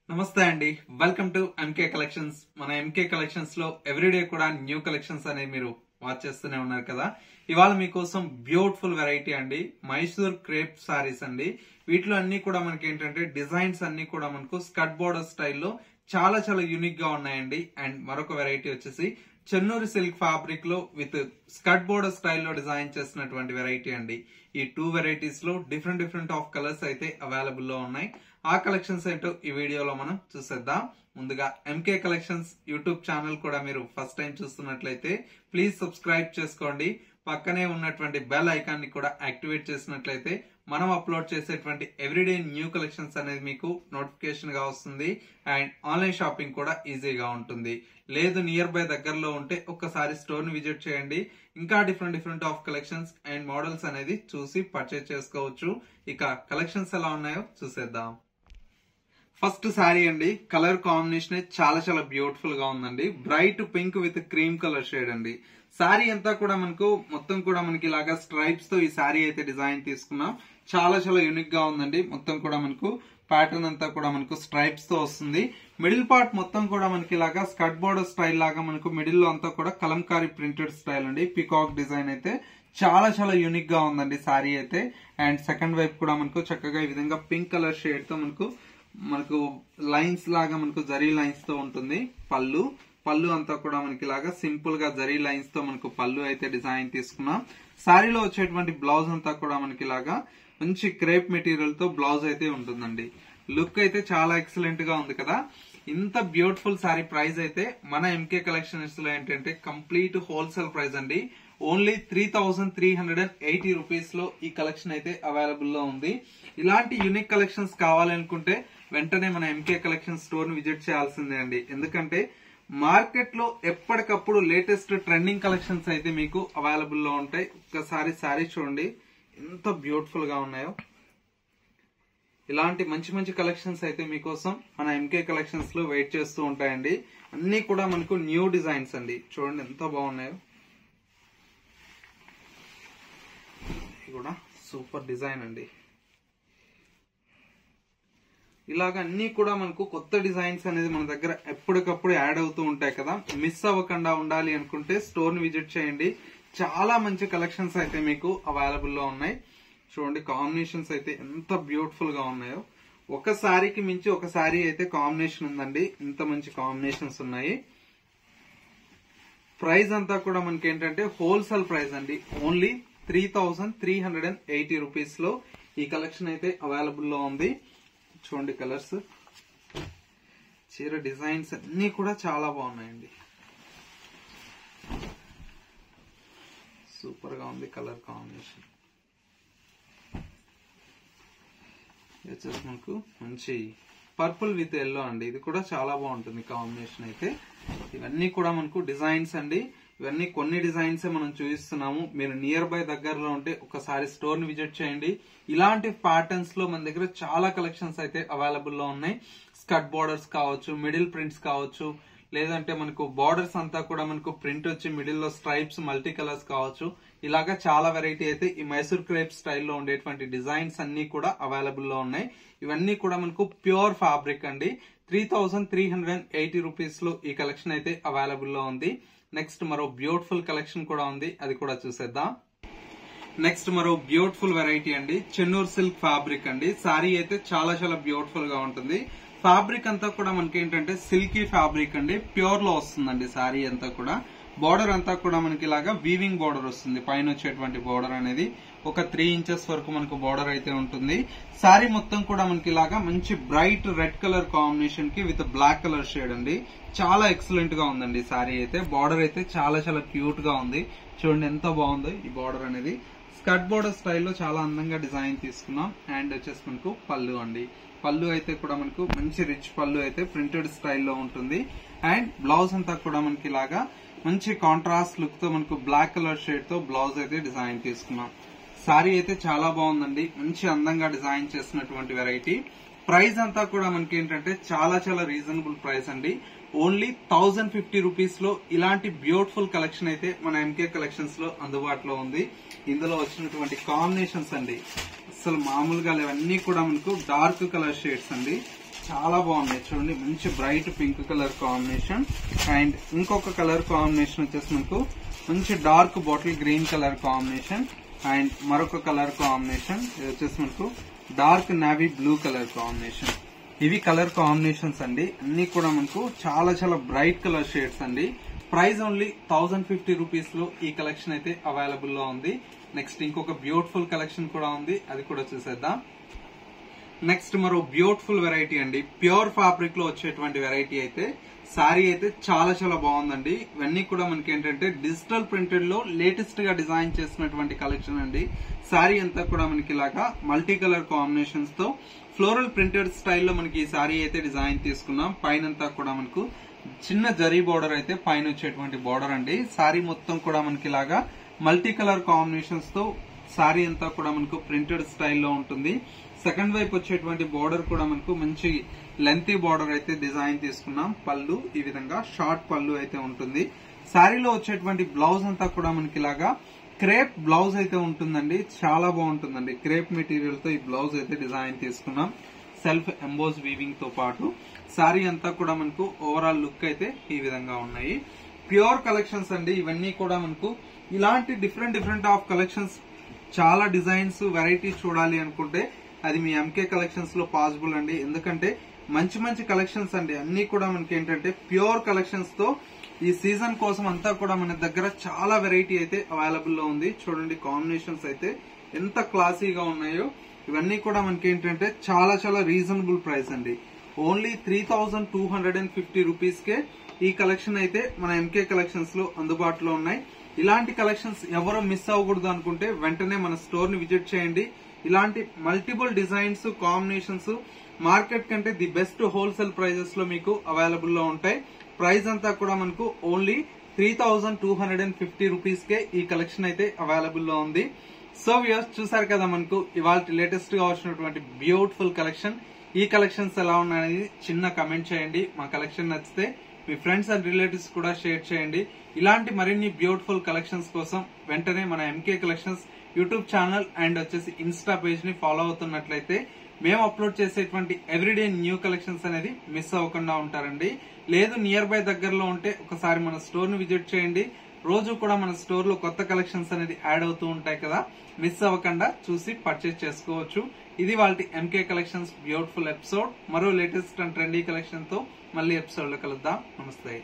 నమస్తే అండి, welcome to MK collections. మన ఎంకే కలెక్షన్స్ లో ఎవ్రీడే కూడా న్యూ కలెక్షన్స్ అనేది మీరు వాచ్ చేస్తూనే ఉన్నారు కదా. ఇవాళ మీకోసం బ్యూటిఫుల్ వెరైటీ అండి, మైసూర్ క్రేప్ సారీస్ అండి. వీటిలో అన్ని కూడా మనకి ఏంటంటే డిజైన్స్ అన్ని కూడా మనకు స్కర్ట్ బోర్డర్ స్టైల్లో చాలా చాలా యూనిక్ గా ఉన్నాయండి. అండ్ మరొక వెరైటీ వచ్చేసి చెన్నూరు సిల్క్ ఫ్యాబ్రిక్ లో విత్ స్కర్ట్ బోర్డర్ స్టైల్లో డిజైన్ చేసినటువంటి వెరైటీ అండి. ఈ టూ వెరైటీస్ లో డిఫరెంట్ ఆఫ్ కలర్స్ అయితే అవైలబుల్ లో ఉన్నాయి. ఆ కలెక్షన్స్ ఏంటో ఈ వీడియోలో మనం చూసేద్దాం. ముందుగా ఎంకే కలెక్షన్స్ యూట్యూబ్ ఛానల్ కూడా మీరు ఫస్ట్ టైం చూస్తున్నట్లయితే ప్లీజ్ సబ్స్క్రైబ్ చేసుకోండి. పక్కనే ఉన్నటువంటి బెల్ ఐకాన్ ని కూడా యాక్టివేట్ చేసినట్లయితే మనం అప్లోడ్ చేసేటువంటి ఎవ్రీడే న్యూ కలెక్షన్స్ అనేది మీకు నోటిఫికేషన్ గా వస్తుంది. అండ్ ఆన్లైన్ షాపింగ్ కూడా ఈజీగా ఉంటుంది. లేదు నియర్ బై దగ్గరలో ఉంటే ఒక్కసారి స్టోర్ ని విజిట్ చేయండి. ఇంకా different of collections and models అనేది చూసి పర్చేజ్ చేసుకోవచ్చు. ఇక కలెక్షన్స్ ఎలా ఉన్నాయో చూసేద్దాం. ఫస్ట్ శారీ అండి, కలర్ కాంబినేషన్ చాలా చాలా బ్యూటిఫుల్ గా ఉందండి. Bright pink with cream colour shade అండి. శారీ అంతా కూడా మనకు మొత్తం కూడా మనకి ఇలాగా స్ట్రైప్స్ తో ఈ శారీ అయితే డిజైన్ తీసుకున్నాం. చాలా చాలా యూనిక్ గా ఉందండి. మొత్తం కూడా మనకు ప్యాటర్న్ అంతా కూడా మనకు స్ట్రైప్స్ తో వస్తుంది. మిడిల్ పార్ట్ మొత్తం కూడా మనకి ఇలాగా స్కర్ట్ బోర్డర్ స్టైల్ లాగా మనకు మిడిల్ లో అంతా కూడా కలంకారీ ప్రింటెడ్ స్టైల్ అండి. పికాక్ డిజైన్ అయితే చాలా చాలా యూనిక్ గా ఉందండి శారీ అయితే. అండ్ సెకండ్ వైపు కూడా మనకు చక్కగా ఈ విధంగా పింక్ కలర్ షేడ్ తో మనకు లైన్స్ లాగా మనకు జరీ లైన్స్ తో ఉంటుంది. పళ్ళు అంతా కూడా మనకి ఇలాగా సింపుల్ గా జరీ లైన్స్ తో మనకు పళ్ళు అయితే డిజైన్ తీసుకున్నాం. శారీలో వచ్చేటువంటి బ్లౌజ్ అంతా కూడా మనకి ఇలాగా మంచి క్రేప్ మెటీరియల్ తో బ్లౌజ్ అయితే ఉంటుందండి. లుక్ అయితే చాలా ఎక్సలెంట్ గా ఉంది కదా. ఇంత బ్యూటిఫుల్ శారీ ప్రైస్ అయితే మన ఎంకే కలెక్షన్స్ లో ఏంటంటే కంప్లీట్ హోల్సేల్ ప్రైస్ అండి. ఓన్లీ 3380 రూపీస్ లో ఈ కలెక్షన్ అయితే అవైలబుల్ లో ఉంది. ఇలాంటి యూనిక్ కలెక్షన్స్ కావాలనుకుంటే వెంటనే మన ఎంకే కలెక్షన్ స్టోర్ ని విజిట్ చేయాల్సిందే అండి. ఎందుకంటే మార్కెట్ లో ఎప్పటికప్పుడు లేటెస్ట్ ట్రెండింగ్ కలెక్షన్స్ అయితే మీకు అవైలబుల్ లో ఉంటాయి. ఒక్కసారి శారీ చూడండి ఎంత బ్యూటిఫుల్ గా ఉన్నాయో. ఇలాంటి మంచి కలెక్షన్స్ అయితే మీకోసం మన ఎంకే కలెక్షన్స్ లో వెయిట్ చేస్తూ ఉంటాయండి. అన్ని కూడా మనకు న్యూ డిజైన్స్ అండి. చూడండి ఎంత బాగున్నాయో. ఇది కూడా సూపర్ డిజైన్ అండి. ఇలాగ అన్ని కూడా మనకు కొత్త డిజైన్స్ అనేది మన దగ్గర ఎప్పటికప్పుడు యాడ్ అవుతూ ఉంటాయి కదా. మిస్ అవ్వకుండా ఉండాలి అనుకుంటే స్టోర్ ని విజిట్ చేయండి. చాలా మంచి కలెక్షన్స్ అయితే మీకు అవైలబుల్ లో ఉన్నాయి. చూడండి కాంబినేషన్స్ అయితే ఎంత బ్యూటిఫుల్ గా ఉన్నాయో. ఒక శారీకి మించి ఒక శారీ అయితే కాంబినేషన్ ఉందండి. ఇంత మంచి కాంబినేషన్స్ ఉన్నాయి. ప్రైస్ అంతా కూడా మనకి ఏంటంటే హోల్సేల్ ప్రైస్ అండి. ఓన్లీ 3380 రూపీస్ లో ఈ కలెక్షన్ అయితే అవైలబుల్ లో ఉంది. చూడండి కలర్స్, చీర డిజైన్స్ అన్ని కూడా చాలా బాగున్నాయండి. సూపర్ గా ఉంది కలర్ కాంబినేషన్. వచ్చేసి మనకు మంచి పర్పుల్ విత్ ఎల్లో అండి. ఇది కూడా చాలా బాగుంటుంది కాంబినేషన్ అయితే. ఇవన్నీ కూడా మనకు డిజైన్స్ అండి. ఇవన్నీ కొన్ని డిజైన్స్ మనం చూపిస్తున్నాము. మీరు నియర్ బై దగ్గరలో ఉంటే ఒకసారి స్టోర్ ని విజిట్ చేయండి. ఇలాంటి ప్యాటర్న్స్ లో మన దగ్గర చాలా కలెక్షన్స్ అయితే అవైలబుల్ లో ఉన్నాయి. స్కర్ట్ బోర్డర్స్ కావచ్చు, మిడిల్ ప్రింట్స్ కావచ్చు, లేదంటే మనకు బోర్డర్స్ అంతా కూడా మనకు ప్రింట్ వచ్చి మిడిల్ లో స్ట్రైప్స్ మల్టీ కలర్స్ కావచ్చు. ఇలాగా చాలా వెరైటీ అయితే ఈ మైసూర్ క్రేప్ స్టైల్లో ఉండేటువంటి డిజైన్స్ అన్ని కూడా అవైలబుల్ లో ఉన్నాయి. ఇవన్నీ కూడా మనకు ప్యూర్ ఫ్యాబ్రిక్ అండి. 3380 రూపీస్ లో ఈ కలెక్షన్ అయితే అవైలబుల్ లో ఉంది. నెక్స్ట్ మరో బ్యూటిఫుల్ కలెక్షన్ కూడా ఉంది, అది కూడా చూసేద్దాం. నెక్స్ట్ మరో బ్యూటిఫుల్ వెరైటీ అండి, చెన్నూరు సిల్క్ ఫ్యాబ్రిక్ అండి. శారీ అయితే చాలా చాలా బ్యూటిఫుల్ గా ఉంటుంది. ఫ్యాబ్రిక్ అంతా కూడా మనకి ఏంటంటే సిల్కీ ఫ్యాబ్రిక్ అండి. ప్యూర్ లో వస్తుందండి శారీ అంతా కూడా. బోర్డర్ అంతా కూడా మనకి ఇలాగా వీవింగ్ బోర్డర్ వస్తుంది. పైన వచ్చేటువంటి బోర్డర్ అనేది ఒక 3 ఇంచెస్ వరకు మనకు బోర్డర్ అయితే ఉంటుంది. శారీ మొత్తం కూడా మనకి ఇలాగా మంచి బ్రైట్ రెడ్ కలర్ కాంబినేషన్ కి విత్ బ్లాక్ కలర్ షేడ్ అండి. చాలా ఎక్సలెంట్ గా ఉందండి శారీ అయితే. బార్డర్ అయితే చాలా చాలా క్యూట్ గా ఉంది. చూడండి ఎంత బాగుందో ఈ బార్డర్ అనేది. స్కర్ట్ బోర్డర్ స్టైల్లో చాలా అందంగా డిజైన్ తీసుకున్నాం. అండ్ వచ్చేసి మనకు పళ్ళు అండి. పళ్ళు అయితే కూడా మనకు మంచి రిచ్ పళ్ళు అయితే ప్రింటెడ్ స్టైల్లో ఉంటుంది. అండ్ బ్లౌజ్ అంతా కూడా మనకి ఇలాగా మంచి కాంట్రాస్ట్ లుక్ తో మనకు బ్లాక్ కలర్ షేడ్ తో బ్లౌజ్ అయితే డిజైన్ తీసుకున్నాం. శారీ అయితే చాలా బాగుందండి. మంచి అందంగా డిజైన్ చేసినటువంటి వెరైటీ. ప్రైస్ అంతా కూడా మనకి ఏంటంటే చాలా చాలా రీజనబుల్ ప్రైస్ అండి. ఓన్లీ 1050 రూపీస్ లో ఇలాంటి బ్యూటిఫుల్ కలెక్షన్ అయితే మన ఎంకే కలెక్షన్స్ లో అందుబాటులో ఉంది. ఇందులో వచ్చినటువంటి కాంబినేషన్స్ అండి అసలు మామూలుగా లేవన్నీ కూడా మనకు డార్క్ కలర్ షేడ్స్ అండి. చాలా బాగున్నాయి చూడండి. మంచి bright pink colour combination. And ఇంకొక కలర్ కాంబినేషన్ వచ్చేసి మనకు మంచి dark bottle green colour combination. And మరొక కలర్ కాంబినేషన్ ఇది వచ్చేసి మనకు dark navy blue colour combination. ఇవి కలర్ కాంబినేషన్స్ అండి. అన్ని కూడా మనకు చాలా చాలా బ్రైట్ కలర్ షేడ్స్ అండి. ప్రైస్ ఓన్లీ 1050 రూపీస్ లో ఈ కలెక్షన్ అయితే అవైలబుల్ లో ఉంది. నెక్స్ట్ ఇంకొక బ్యూటిఫుల్ కలెక్షన్ కూడా ఉంది, అది కూడా చూసేద్దాం. నెక్స్ట్ మరో బ్యూటిఫుల్ వెరైటీ అండి. ప్యూర్ ఫ్యాబ్రిక్ లో వచ్చేటువంటి వెరైటీ అయితే శారీ అయితే చాలా చాలా బాగుందండి. ఇవన్నీ కూడా మనకి ఏంటంటే డిజిటల్ ప్రింటెడ్ లో లేటెస్ట్ గా డిజైన్ చేసినటువంటి కలెక్షన్ అండి. శారీ అంతా కూడా మనకి ఇలాగా మల్టీ కలర్ కాంబినేషన్స్ తో ఫ్లోరల్ ప్రింటెడ్ స్టైల్లో మనకి ఈ శారీ అయితే డిజైన్ తీసుకున్నాం. పైనంతా కూడా మనకు చిన్న జరీ బోర్డర్ అయితే పైన వచ్చేటువంటి బోర్డర్ అండి. శారీ మొత్తం కూడా మనకి ఇలాగా మల్టీ కలర్ కాంబినేషన్స్ తో శారీ అంతా కూడా మనకు ప్రింటెడ్ స్టైల్లో ఉంటుంది. సెకండ్ వైపు వచ్చేటువంటి బోర్డర్ కూడా మనకు మంచి లెంతీ బోర్డర్ అయితే డిజైన్ తీసుకున్నాం. పళ్ళు ఈ విధంగా షార్ట్ పళ్ళు అయితే ఉంటుంది. శారీలో వచ్చేటువంటి బ్లౌజ్ అంతా కూడా మనకి ఇలాగా క్రేప్ బ్లౌజ్ అయితే ఉంటుందండి. చాలా బాగుంటుందండి. క్రేప్ మెటీరియల్ తో ఈ బ్లౌజ్ అయితే డిజైన్ తీసుకున్నాం. సెల్ఫ్ ఎంబోస్ వీవింగ్ తో పాటు శారీ అంతా కూడా మనకు ఓవరాల్ లుక్ అయితే ఈ విధంగా ఉన్నాయి. ప్యూర్ కలెక్షన్స్ అండి ఇవన్నీ కూడా. మనకు ఇలాంటి డిఫరెంట్ ఆఫ్ కలెక్షన్స్ చాలా డిజైన్స్ వెరైటీస్ చూడాలి అనుకుంటే అది మీ ఎంకే కలెక్షన్స్ లో పాసిబుల్ అండి. ఎందుకంటే మంచి కలెక్షన్స్ అండి. అన్ని కూడా మనకి ఏంటంటే ప్యూర్ కలెక్షన్స్ తో ఈ సీజన్ కోసం అంతా కూడా మన దగ్గర చాలా వెరైటీ అయితే అవైలబుల్ లో ఉంది. చూడండి కాంబినేషన్స్ అయితే ఎంత క్లాసీగా ఉన్నాయో. ఇవన్నీ కూడా మనకి ఏంటంటే చాలా చాలా రీజనబుల్ ప్రైస్ అండి. ఓన్లీ 3250 రూపీస్ కే ఈ కలెక్షన్ అయితే మన ఎంకే కలెక్షన్స్ లో అందుబాటులో ఉన్నాయి. ఇలాంటి కలెక్షన్స్ ఎవరో మిస్ అవ్వకూడదు అనుకుంటే వెంటనే మన స్టోర్ ని విజిట్ చేయండి. ఇలాంటి మల్టిపుల్ డిజైన్స్ కాంబినేషన్స్ మార్కెట్ కంటే ది బెస్ట్ హోల్సేల్ ప్రైజెస్ లో మీకు అవైలబుల్ లో ఉంటాయి. ప్రైస్ అంతా కూడా మనకు ఓన్లీ 3250 రూపీస్ కే ఈ కలెక్షన్ అయితే అవైలబుల్ లో ఉంది. సో వ్యూయర్స్ చూసారు కదా మనకు ఇవాళ లేటెస్ట్ గా వచ్చినటువంటి బ్యూటిఫుల్ కలెక్షన్. ఈ కలెక్షన్స్ ఎలా ఉన్నాయని చిన్న కమెంట్ చేయండి. మా కలెక్షన్ నచ్చితే మీ ఫ్రెండ్స్ అండ్ రిలేటివ్స్ కూడా షేర్ చేయండి. ఇలాంటి మరిన్ని బ్యూటిఫుల్ కలెక్షన్స్ కోసం వెంటనే మన MK collections YouTube channel and వచ్చేసి ఇన్స్టా పేజ్ ని ఫాలో అవుతున్నట్లయితే మేము అప్లోడ్ చేసేటువంటి ఎవ్రీడే న్యూ కలెక్షన్స్ అనేది మిస్ అవ్వకుండా ఉంటారండి. లేదు నియర్ బై దగ్గరలో ఉంటే ఒకసారి మన స్టోర్ ని విజిట్ చేయండి. రోజు కూడా మన స్టోర్ లో కొత్త కలెక్షన్స్ అనేది యాడ్ అవుతూ ఉంటాయి కదా. మిస్ అవ్వకుండా చూసి పర్చేస్ చేసుకోవచ్చు. ఇది వాళ్ళ ఎంకే కలెక్షన్స్ బ్యూటిఫుల్ ఎపిసోడ్. మరో లేటెస్ట్ అండ్ ట్రెండీ కలెక్షన్ తో మళ్ళీ ఎపిసోడ్ లో కలుద్దాం. నమస్తే.